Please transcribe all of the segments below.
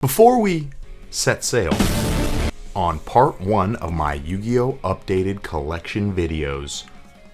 Before we set sail on part 1 of my Yu-Gi-Oh! Updated collection videos,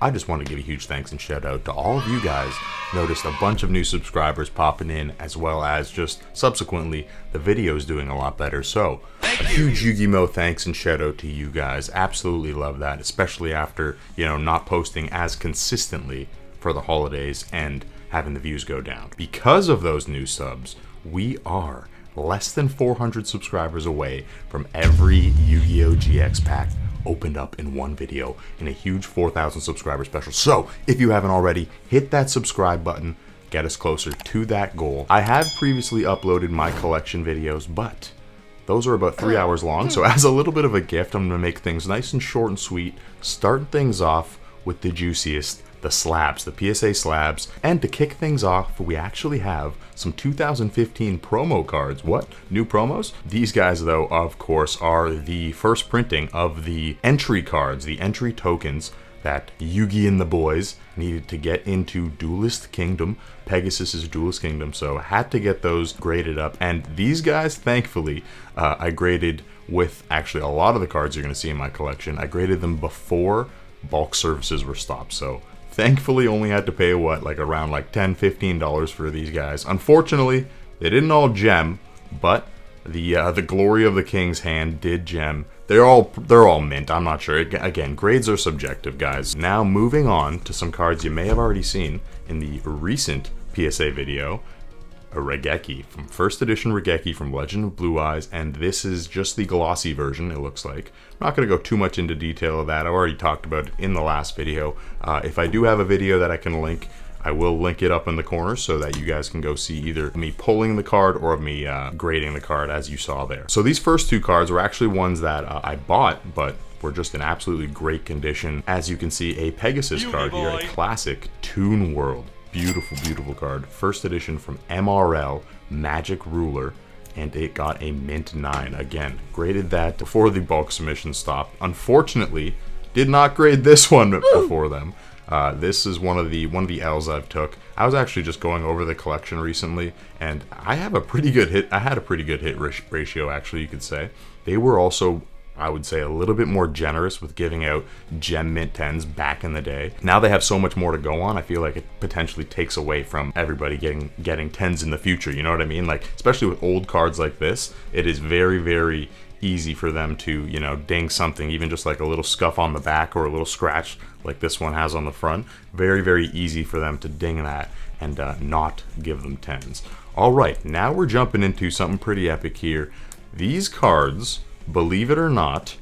I just want to give a huge thanks and shout out to all of you guys. Noticed a bunch of new subscribers popping in, as well as just subsequently the videos doing a lot better. So a huge Yugioh thanks and shout out to you guys. Absolutely love that, especially after, not posting as consistently for the holidays and having the views go down. Because of those new subs, we are less than 400 subscribers away from every Yu-Gi-Oh! GX pack opened up in one video in a huge 4,000 subscriber special. So if you haven't already, hit that subscribe button, get us closer to that goal. I have previously uploaded my collection videos, but those are about 3 hours long. So as a little bit of a gift, I'm gonna make things nice and short and sweet, start things off with the juiciest, the slabs, the PSA slabs, and to kick things off, we actually have some 2015 promo cards. What? New promos? These guys, though, of course, are the first printing of the entry cards, the entry tokens that Yugi and the boys needed to get into Duelist Kingdom, Pegasus's Duelist Kingdom, so had to get those graded up. And these guys, thankfully, I graded with actually a lot of the cards you're going to see in my collection. I graded them before bulk services were stopped, so thankfully only had to pay around $10, $15 for these guys. Unfortunately, they didn't all gem, but the Glory of the King's Hand did gem. They're all mint. I'm not sure. Again, grades are subjective, guys. Now moving on to some cards you may have already seen in the recent PSA video. A Regeki from first edition Regeki from Legend of Blue Eyes, and this is just the glossy version, it looks like. I'm not going to go too much into detail of that. I already talked about it in the last video. If I do have a video that I can link, I will link it up in the corner so that you guys can go see either me pulling the card or me grading the card, as you saw there. So these first two cards were actually ones that I bought, but were just in absolutely great condition. As you can see, a Pegasus card here, a classic Toon World. Beautiful, beautiful card. First edition from MRL, Magic Ruler, and it got a mint 9. Again, graded that before the bulk submission stopped. Unfortunately, did not grade this one before them. This is one of the L's I've took. I was actually just going over the collection recently, and I have a pretty good hit. I had a pretty good hit ratio, actually, you could say. They were also, I would say, a little bit more generous with giving out gem mint 10s back in the day. Now they have so much more to go on, I feel like it potentially takes away from everybody getting 10s in the future, you know what I mean? Like, especially with old cards like this, it is very, very easy for them to, ding something, even just like a little scuff on the back or a little scratch like this one has on the front. Very, very easy for them to ding that and not give them 10s. All right, now we're jumping into something pretty epic here. These cards, believe it or not,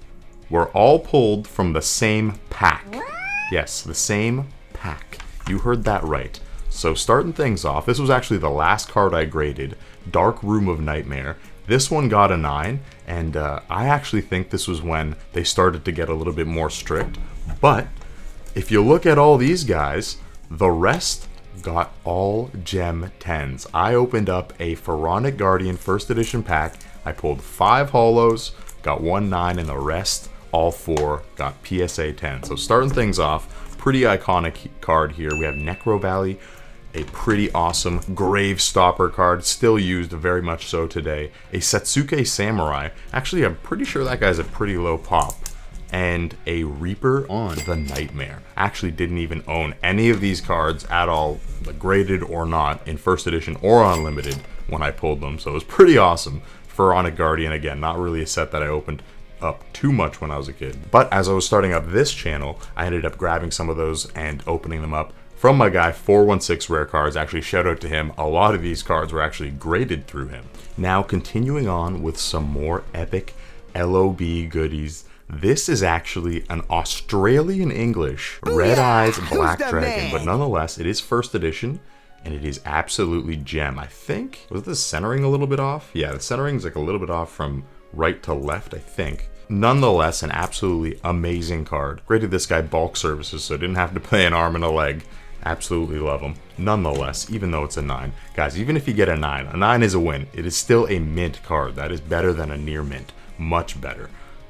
were all pulled from the same pack. Yes, the same pack. You heard that right. So starting things off, this was actually the last card I graded, Dark Room of Nightmare. This one got a 9, and I actually think this was when they started to get a little bit more strict. But if you look at all these guys, the rest got all gem 10s. I opened up a Pharaonic Guardian first edition pack. I pulled 5 holos, got 1 9, and the rest, all 4, got PSA 10. So starting things off, pretty iconic card here. We have Necro Valley, a pretty awesome Grave Stopper card, still used very much so today. A Setsuke Samurai, actually I'm pretty sure that guy's a pretty low pop. And a Reaper on the Nightmare. Actually didn't even own any of these cards at all, graded or not, in first edition or unlimited when I pulled them, so it was pretty awesome. Pharaonic Guardian, again, not really a set that I opened up too much when I was a kid. But as I was starting up this channel, I ended up grabbing some of those and opening them up from my guy 416 Rare Cards. Actually, shout out to him. A lot of these cards were actually graded through him. Now, continuing on with some more epic LOB goodies. This is actually an Australian English Red Eyes Black Dragon, but nonetheless, it is first edition. And it is absolutely gem. I think, was the centering a little bit off? Yeah, the centering's like a little bit off from right to left, I think. Nonetheless, an absolutely amazing card. Graded this guy bulk services, so didn't have to pay an arm and a leg. Absolutely love him. Nonetheless, even though it's a 9. Guys, even if you get a 9 is a win. It is still a mint card. That is better than a near mint. Much better.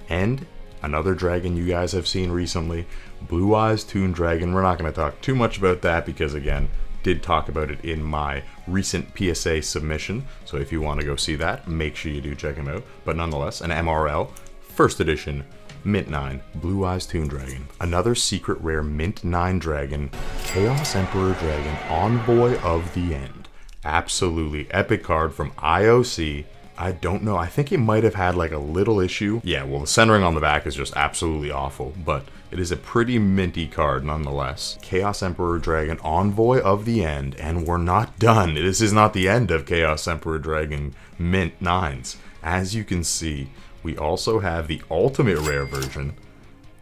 And another dragon you guys have seen recently, Blue Eyes Toon Dragon. We're not going to talk too much about that because, again, did talk about it in my recent PSA submission, so if you want to go see that, make sure you do check him out. But nonetheless, an MRL, first edition, Mint 9, Blue Eyes Toon Dragon. Another secret rare Mint 9 Dragon, Chaos Emperor Dragon, Envoy of the End. Absolutely epic card from IOC. I don't know, I think it might have had like a little issue. Yeah, well, the centering on the back is just absolutely awful, but it is a pretty minty card nonetheless. Chaos Emperor Dragon, Envoy of the End, and we're not done. This is not the end of Chaos Emperor Dragon Mint 9s. As you can see, we also have the ultimate rare version,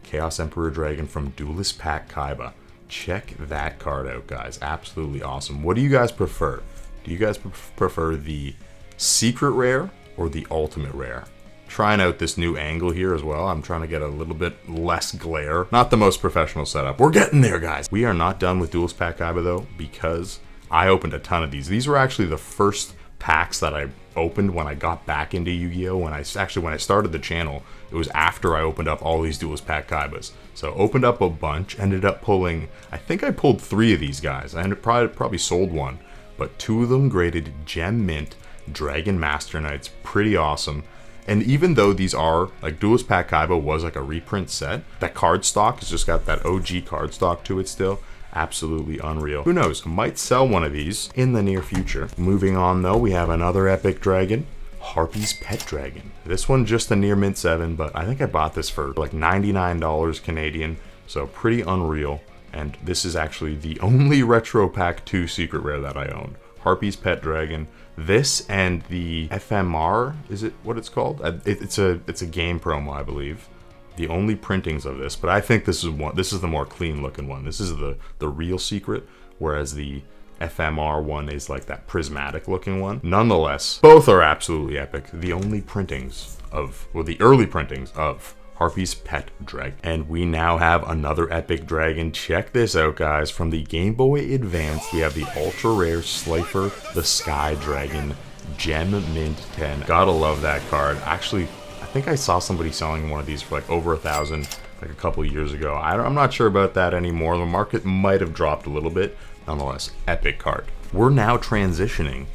Chaos Emperor Dragon from Duelist Pack Kaiba. Check that card out, guys. Absolutely awesome. What do you guys prefer? Do you guys prefer the secret rare or the ultimate rare? Trying out this new angle here as well. I'm trying to get a little bit less glare. Not the most professional setup. We're getting there, guys. We are not done with Duelist Pack Kaiba though, because I opened a ton of these. These were actually the first packs that I opened when I got back into Yu-Gi-Oh! When I started the channel, it was after I opened up all these Duelist Pack Kaibas. So opened up a bunch, ended up pulling, I think I pulled 3 of these guys. I probably sold one, but 2 of them graded Gem Mint Dragon Master Knights. Pretty awesome. And even though these are, like, Duelist Pack Kaiba was like a reprint set, that card stock has just got that OG card stock to it still. Absolutely unreal. Who knows, might sell one of these in the near future. Moving on though, we have another epic dragon, Harpy's Pet Dragon. This one just a near mint 7, but I think I bought this for like $99 Canadian, so pretty unreal. And this is actually the only Retro Pack 2 secret rare that I own. Harpy's Pet Dragon. This and the FMR, is it what it's called? It's a game promo, I believe. The only printings of this, but I think this is the more clean looking one. This is the real secret, whereas the FMR one is like that prismatic looking one. Nonetheless, both are absolutely epic. The only printings of, well, the early printings of Harpy's Pet Dragon. And we now have another epic dragon. Check this out, guys. From the Game Boy Advance, we have the ultra rare Slifer the Sky Dragon Gem Mint 10. Gotta love that card. Actually, I think I saw somebody selling one of these for like over $1,000 like a couple of years ago. I'm not sure about that anymore. The market might have dropped a little bit. Nonetheless, epic card. We're now transitioning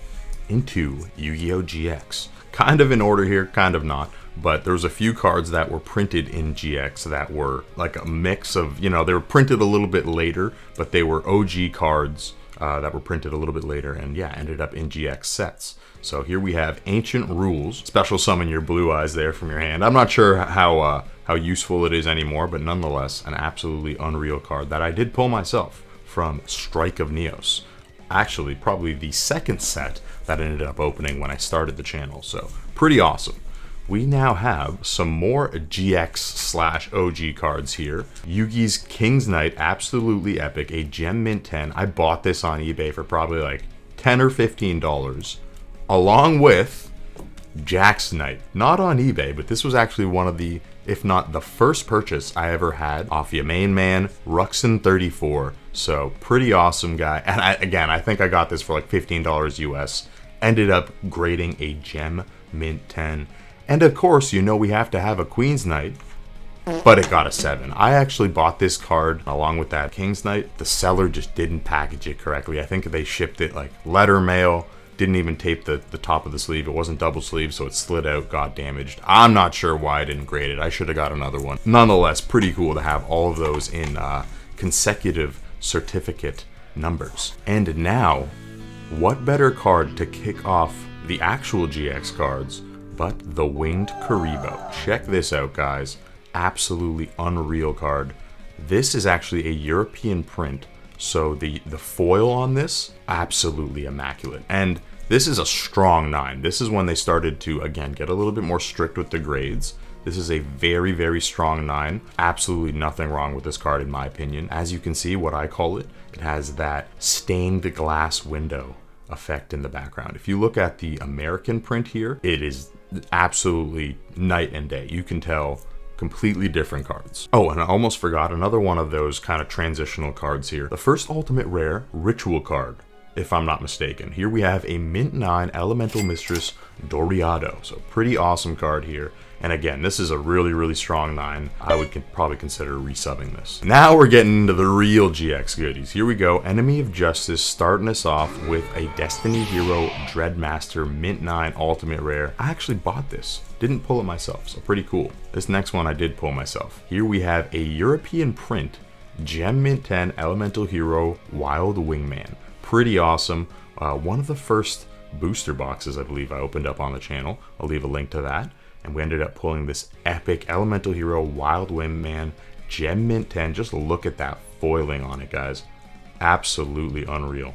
into Yu-Gi-Oh! GX. Kind of in order here, kind of not. But there's a few cards that were printed in GX that were like a mix of, you know, they were printed a little bit later, but they were OG cards that were printed a little bit later and yeah, ended up in GX sets. So here we have Ancient Rules, special summon your blue eyes there from your hand. I'm not sure how useful it is anymore, but nonetheless, an absolutely unreal card that I did pull myself from Strike of Neos. Actually, probably the second set that ended up opening when I started the channel, so pretty awesome. We now have some more GX/OG cards here. Yugi's King's Knight, absolutely epic, a Gem Mint 10. I bought this on eBay for probably like $10 or $15, along with Jack's Knight. Not on eBay, but this was actually one of the, if not the first purchase I ever had off your main man, Ruxin34. So pretty awesome guy. And I think I got this for like $15 US. Ended up grading a Gem Mint 10. And of course, you know we have to have a Queen's Knight, but it got a 7. I actually bought this card along with that King's Knight. The seller just didn't package it correctly. I think they shipped it like letter mail, didn't even tape the top of the sleeve. It wasn't double sleeve, so it slid out, got damaged. I'm not sure why I didn't grade it. I should have got another one. Nonetheless, pretty cool to have all of those in consecutive certificate numbers. And now, what better card to kick off the actual GX cards but the Winged Karibo. Check this out, guys. Absolutely unreal card. This is actually a European print, so the foil on this, absolutely immaculate. And this is a strong 9. This is when they started to, again, get a little bit more strict with the grades. This is a very, very strong 9. Absolutely nothing wrong with this card, in my opinion. As you can see, what I call it, it has that stained glass window effect in the background. If you look at the American print here, it is absolutely night and day. You can tell completely different cards. Oh, and I almost forgot another one of those kind of transitional cards here. The first ultimate rare ritual card. if I'm not mistaken. Here we have a Mint 9 Elemental Mistress Doriado. So pretty awesome card here. And again, this is a really, really strong 9. I would probably consider resubbing this. Now we're getting into the real GX goodies. Here we go. Enemy of Justice starting us off with a Destiny Hero Dreadmaster Mint 9 Ultimate Rare. I actually bought this. Didn't pull it myself, so pretty cool. This next one I did pull myself. Here we have a European print Gem Mint 10 Elemental Hero Wild Wingman. Pretty awesome. One of the first booster boxes I believe I opened up on the channel. I'll leave a link to that. And we ended up pulling this epic Elemental Hero Wild Wingman Gem Mint 10. Just look at that foiling on it, guys. Absolutely unreal.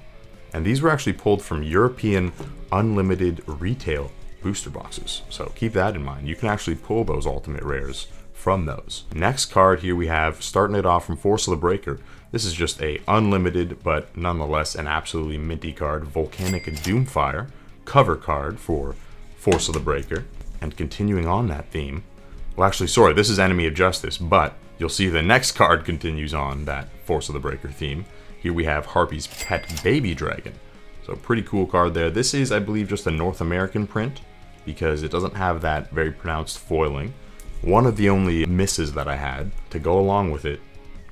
And these were actually pulled from European Unlimited Retail booster boxes. So keep that in mind. You can actually pull those ultimate rares from those. Next card here we have, starting it off from Force of the Breaker. This is just a unlimited, but nonetheless an absolutely minty card. Volcanic Doomfire cover card for Force of the Breaker. And continuing on that theme, well actually sorry, this is Enemy of Justice, but you'll see the next card continues on that Force of the Breaker theme. Here we have Harpy's Pet Baby Dragon. So pretty cool card there. This is, I believe, just a North American print because it doesn't have that very pronounced foiling. One of the only misses that I had to go along with it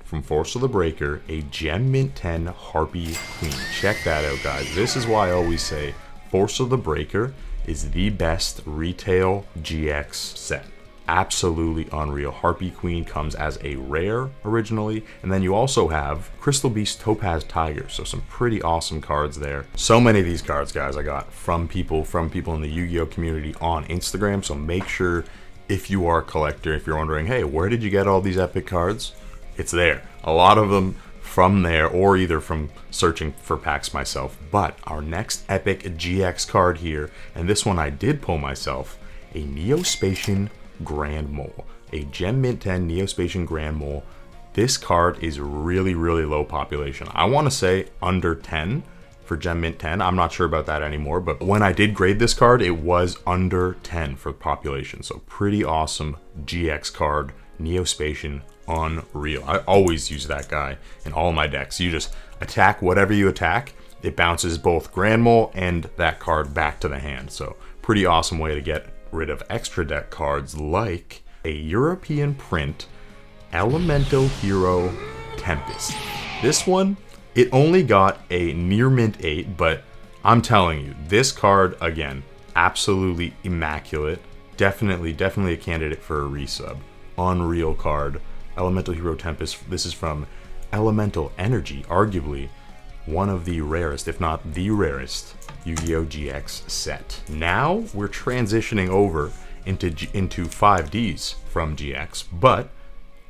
from Force of the Breaker, a Gem Mint 10 Harpy Queen. Check that out, guys. This is why I always say Force of the Breaker is the best retail GX set. Absolutely unreal. Harpy Queen comes as a rare originally, and then you also have Crystal Beast Topaz Tiger, so some pretty awesome cards there. So many of these cards, guys, I got from people in the Yu-Gi-Oh community on Instagram, so make sure if you are a collector, if you're wondering, hey, where did you get all these epic cards? It's there. A lot of them from there, or either from searching for packs myself. But our next epic GX card here, and this one I did pull myself, a Neospatian Grand Mole, a Gem Mint 10 Neospatian Grand Mole. This card is really, really low population. I want to say under 10 for Gem Mint 10. I'm not sure about that anymore, but when I did grade this card, it was under 10 for population. So pretty awesome GX card, Neospatian. Unreal. I always use that guy in all my decks. You just attack whatever you attack, it bounces both Grand Mole and that card back to the hand. So pretty awesome way to get rid of extra deck cards like a European print Elemental Hero Tempest. This one, it only got a near mint 8, but I'm telling you, this card again, absolutely immaculate. Definitely a candidate for a resub. Unreal card. Elemental Hero Tempest. This is from Elemental Energy, arguably one of the rarest, if not the rarest, Yu-Gi-Oh! GX set. Now we're transitioning over into 5Ds from GX, but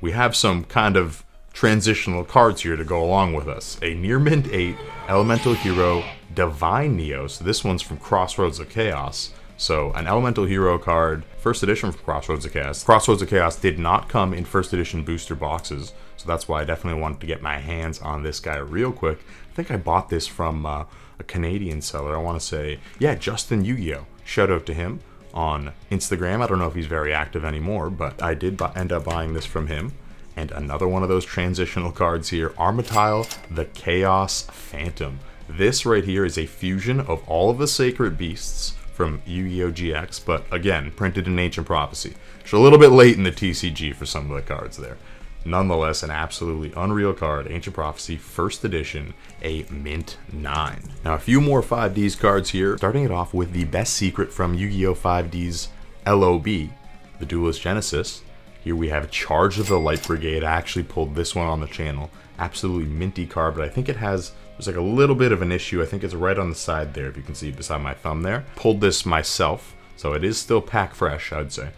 we have some kind of transitional cards here to go along with us. A Near Mint 8 Elemental Hero Divine Neo. So this one's from Crossroads of Chaos. So an Elemental Hero card, first edition from Crossroads of Chaos. Crossroads of Chaos did not come in first edition booster boxes, so that's why I definitely wanted to get my hands on this guy real quick. I think I bought this from a Canadian seller. I want to say, yeah, Justin Yugioh. Shout out to him on Instagram. I don't know if he's very active anymore, but I did end up buying this from him. And another one of those transitional cards here, Armityle the Chaos Phantom. This right here is a fusion of all of the Sacred Beasts from Yu-Gi-Oh! GX, but again, printed in Ancient Prophecy. It's a little bit late in the TCG for some of the cards there. Nonetheless, an absolutely unreal card, Ancient Prophecy, first edition, a Mint 9. Now, a few more 5Ds cards here, starting it off with the best secret from Yu-Gi-Oh! 5D's LOB, the Duelist Genesis. Here we have Charge of the Light Brigade. I actually pulled this one on the channel. Absolutely minty card, but I think it has, there's like a little bit of an issue. I think it's right on the side there, if you can see beside my thumb there. Pulled this myself, so it is still pack fresh, I'd say.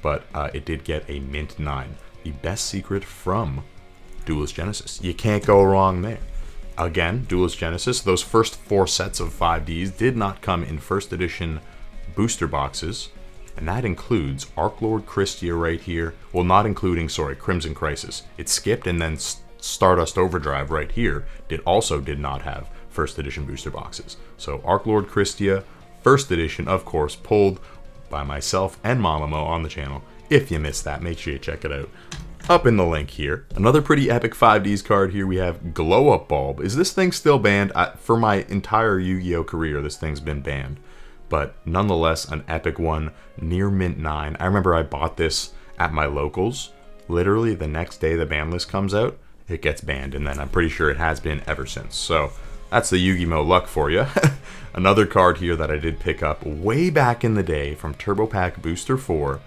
But it did get a Mint 9. The best secret from Duelist Genesis. You can't go wrong there. Again, Duelist Genesis, those first 4 sets of 5Ds did not come in first edition booster boxes. And that includes Archlord Christia right here. Well, not including, sorry, Crimson Crisis. It skipped, and then Stardust Overdrive right here also did not have first edition booster boxes. So Archlord Christia, first edition, of course, pulled by myself and Mamamo on the channel. If you missed that, make sure you check it out. up in the link here. Another pretty epic 5Ds card here. We have Glow Up Bulb. Is this thing still banned? For my entire Yu-Gi-Oh career, this thing's been banned. But nonetheless, an epic one, near mint 9. I remember I bought this at my locals. Literally the next day the ban list comes out, it gets banned, and then I'm pretty sure it has been ever since. So that's the Yu-Gi-Oh luck for you. Another card here that I did pick up way back in the day from Turbo Pack Booster 4,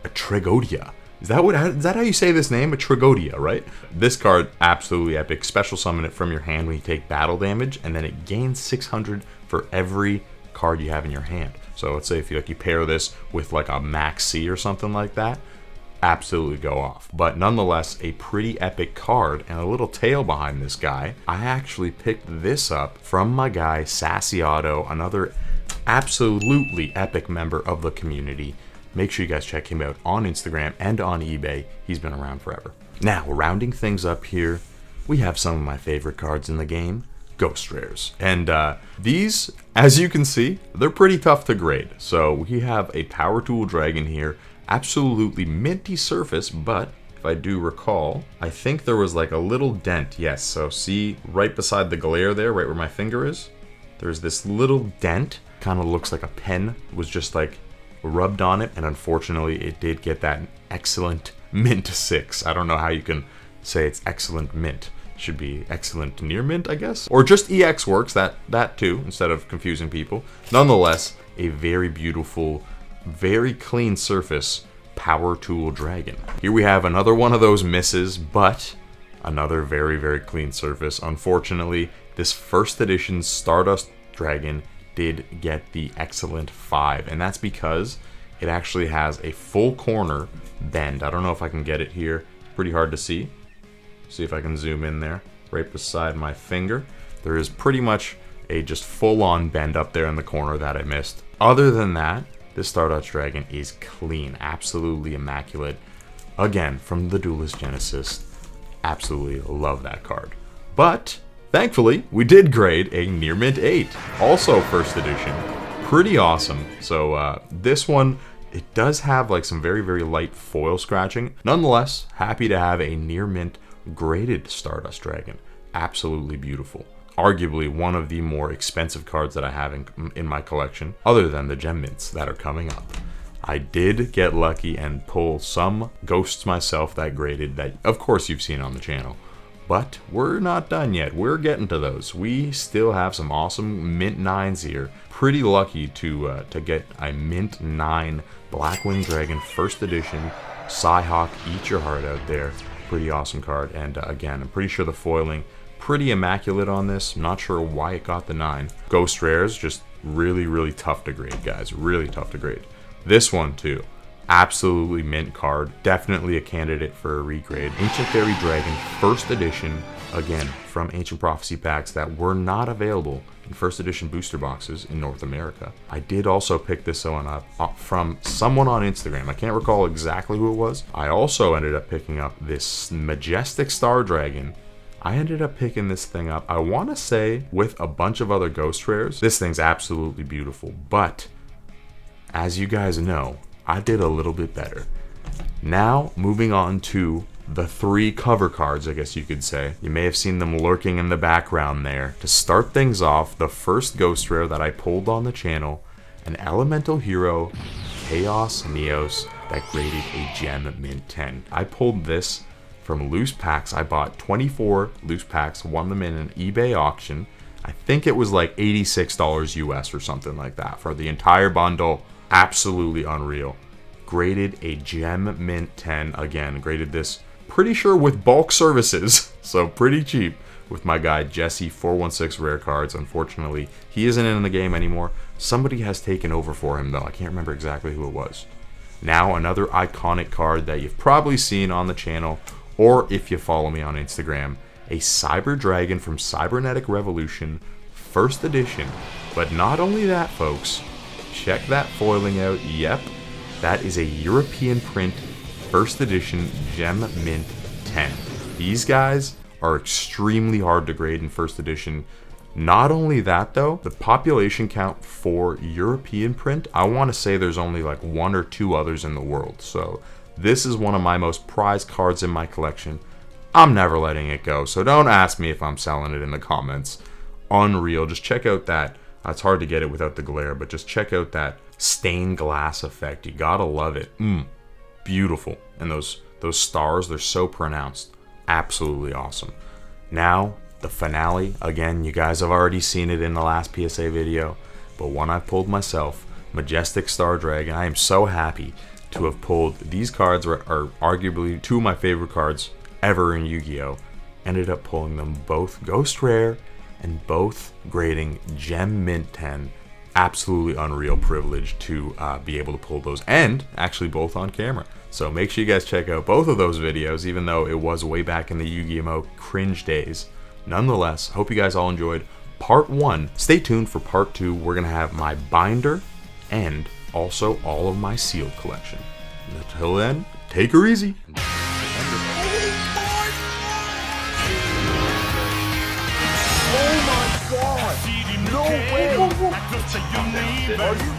a Trigodia. Is that how you say this name? A Trigodia, right? This card, absolutely epic. Special summon it from your hand when you take battle damage, and then it gains 600 for every card you have in your hand. So let's say if you pair this with like a Max C or something like that, absolutely go off. But nonetheless, a pretty epic card, and a little tale behind this guy. I actually picked this up from my guy Sassy Otto, another absolutely epic member of the community. Make sure you guys check him out on Instagram and on eBay. He's been around forever. Now, rounding things up here, we have some of my favorite cards in the game, Ghost Rares. And these, as you can see, they're pretty tough to grade. So we have a Power Tool Dragon here, absolutely minty surface, but if I do recall, I think there was like a little dent. Yes, so see right beside the glare there, right where my finger is, there's this little dent. Kind of looks like a pen was just like rubbed on it, and unfortunately it did get that excellent mint 6. I don't know how you can say it's excellent mint. It should be excellent near mint, I guess, or just EX works, that too, instead of confusing people. Nonetheless, a very beautiful, very clean surface Power Tool Dragon. Here we have another one of those misses, but another very, very clean surface. Unfortunately, this first edition Stardust Dragon did get the excellent 5, and that's because it actually has a full corner bend. I don't know if I can get it here. Pretty hard to see. See if I can zoom in there, right beside my finger. There is pretty much a just full-on bend up there in the corner that I missed. Other than that, this Stardust Dragon is clean, absolutely immaculate. Again, from the Duelist Genesis, absolutely love that card. But thankfully, we did grade a near mint 8, also first edition. Pretty awesome. So this one, it does have like some very, very light foil scratching. Nonetheless, happy to have a near mint graded Stardust Dragon. Absolutely beautiful. Arguably one of the more expensive cards that I have in my collection, other than the gem mints that are coming up. I did get lucky and pull some ghosts myself that graded that, of course, you've seen on the channel. But we're not done yet. We're getting to those. We still have some awesome mint 9s here. Pretty lucky to get a mint 9 Blackwing Dragon first edition. Psyhawk, eat your heart out there. Pretty awesome card. And again, I'm pretty sure the foiling pretty immaculate on this. I'm not sure why it got the 9. Ghost Rares, just really, really tough to grade, guys. Really tough to grade. This one too. Absolutely mint card. Definitely a candidate for a regrade. Ancient Fairy Dragon, first edition. Again, from Ancient Prophecy packs that were not available in first edition booster boxes in North America. I did also pick this one up from someone on Instagram. I can't recall exactly who it was. I also ended up picking up this Majestic Star Dragon. I ended up picking this thing up, I want to say, with a bunch of other Ghost Rares. This thing's absolutely beautiful, but as you guys know, I did a little bit better. Now, moving on to the 3 cover cards, I guess you could say. You may have seen them lurking in the background there. To start things off, the first Ghost Rare that I pulled on the channel, an Elemental Hero, Chaos Neos, that graded a gem mint 10. I pulled this from loose packs. I bought 24 loose packs, won them in an eBay auction. I think it was like $86 US or something like that for the entire bundle. Absolutely unreal. Graded a gem mint 10. Again, graded this pretty sure with bulk services, so pretty cheap, with my guy Jesse 416 Rare Cards. Unfortunately, he isn't in the game anymore. Somebody has taken over for him though. I can't remember exactly who it was. Now another iconic card that you've probably seen on the channel, or if you follow me on Instagram, a Cyber Dragon from Cybernetic Revolution, first edition. But not only that, folks, check that foiling out. Yep, that is a European print, first edition gem mint 10. These guys are extremely hard to grade in first edition. Not only that though, the population count for European print, I want to say there's only like 1 or 2 others in the world. So This is one of my most prized cards in my collection. I'm never letting it go, so don't ask me if I'm selling it in the comments. Unreal. Just check out that. It's hard to get it without the glare, but just check out that stained glass effect. You gotta love it. Beautiful. And those stars, they're so pronounced. Absolutely awesome. Now, the finale. Again, you guys have already seen it in the last PSA video, but one I've pulled myself, Majestic Star Dragon. I am so happy to have pulled these cards. Are arguably two of my favorite cards ever in Yu-Gi-Oh! Ended up pulling them both Ghost Rare and both grading Gem Mint 10. Absolutely unreal privilege to be able to pull those, and actually both on camera. So make sure you guys check out both of those videos, even though it was way back in the Yu-Gi-Oh! Cringe days. Nonetheless, hope you guys all enjoyed part 1. Stay tuned for part 2. We're going to have my binder and also all of my sealed collection. Until then, take her easy. No way! Are you